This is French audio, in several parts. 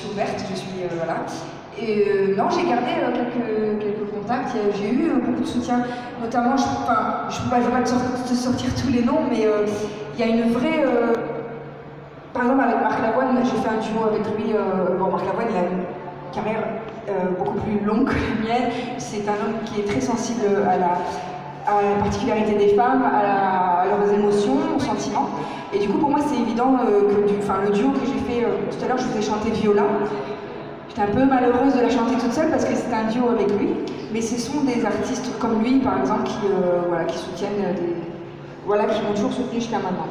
suis ouverte, voilà. Et non, j'ai gardé quelques contacts, j'ai eu beaucoup de soutien, notamment, je ne vais pas te sortir tous les noms, mais il y a une vraie... par exemple, avec Marc Lavoine, j'ai fait un duo avec lui. Bon, Marc Lavoine, il a une carrière beaucoup plus longue que la mienne. C'est un homme qui est très sensible à la particularité des femmes, à leurs émotions, aux sentiments. Et du coup, pour moi, c'est évident que le duo que j'ai fait tout à l'heure, je vous ai chanté Viola. J'étais un peu malheureuse de la chanter toute seule parce que c'était un duo avec lui. Mais ce sont des artistes comme lui, par exemple, qui soutiennent, qui m'ont toujours soutenu jusqu'à maintenant.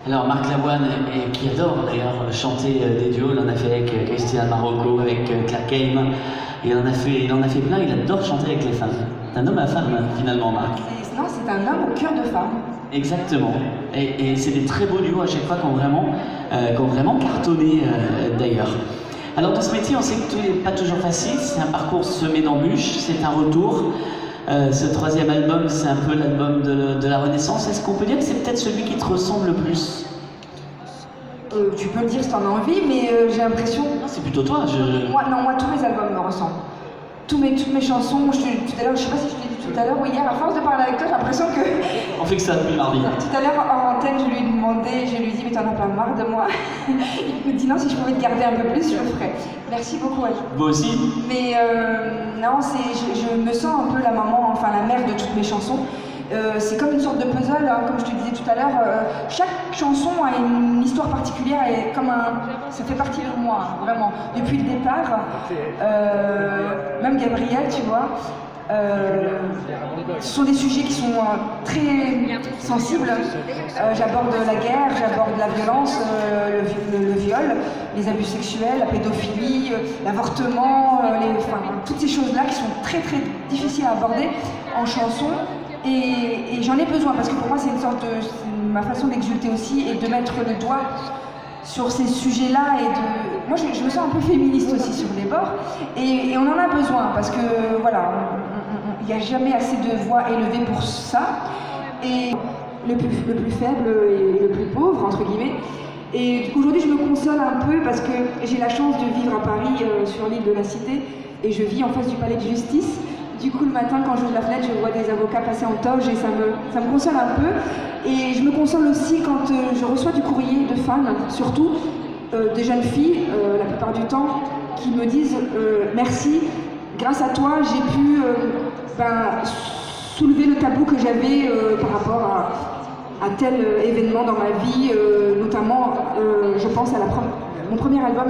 Alors Marc Lavoine, qui adore d'ailleurs chanter des duos, il en a fait avec Christian Marocco, avec Clark Kane, il en a fait plein, il adore chanter avec les femmes. C'est un homme à femme finalement, Marc. Non, c'est un homme au cœur de femme. Exactement, et c'est des très beaux duos à chaque fois qui ont vraiment cartonné d'ailleurs. Alors dans ce métier, on sait que tout n'est pas toujours facile, c'est un parcours semé d'embûches, c'est un retour. Ce troisième album, c'est un peu l'album de la Renaissance. Est-ce qu'on peut dire que c'est peut-être celui qui te ressemble le plus? Tu peux le dire si tu en as envie, mais j'ai l'impression... C'est plutôt toi. Moi, tous mes albums me ressemblent. Toutes mes chansons, tout à l'heure, je sais pas si je t'ai dit tout à l'heure ou hier, à force de parler avec toi, j'ai l'impression que... On fait que ça depuis mardi. Tout à l'heure, en antenne, je lui ai demandé, je lui ai dit, mais t'en as pas marre de moi. Il me dit non, si je pouvais te garder un peu plus, je le ferais. Merci beaucoup, Ali. Vous aussi. Mais non, je me sens un peu la maman, enfin la mère de toutes mes chansons. C'est comme une sorte de puzzle, hein, comme je te disais tout à l'heure. Chaque chanson a une histoire particulière et ça fait partie de moi, hein, vraiment. Depuis le départ, même Gabriel, tu vois, ce sont des sujets qui sont très sensibles. J'aborde la guerre, j'aborde la violence, le viol, les abus sexuels, la pédophilie, l'avortement, toutes ces choses-là qui sont très très difficiles à aborder en chanson. Et j'en ai besoin parce que pour moi c'est ma façon d'exulter aussi et de mettre le doigt sur ces sujets-là moi je me sens un peu féministe aussi sur les bords et on en a besoin parce que voilà, il n'y a jamais assez de voix élevées pour ça et le plus faible et le plus pauvre entre guillemets. Et aujourd'hui je me console un peu parce que j'ai la chance de vivre à Paris sur l'île de la Cité et je vis en face du palais de justice. Du coup, le matin, quand j'ouvre la fenêtre, je vois des avocats passer en toge et ça me console un peu. Et je me console aussi quand je reçois du courrier de fans, surtout des jeunes filles, la plupart du temps, qui me disent merci, grâce à toi, j'ai pu soulever le tabou que j'avais par rapport à tel événement dans ma vie, notamment, je pense à mon premier album.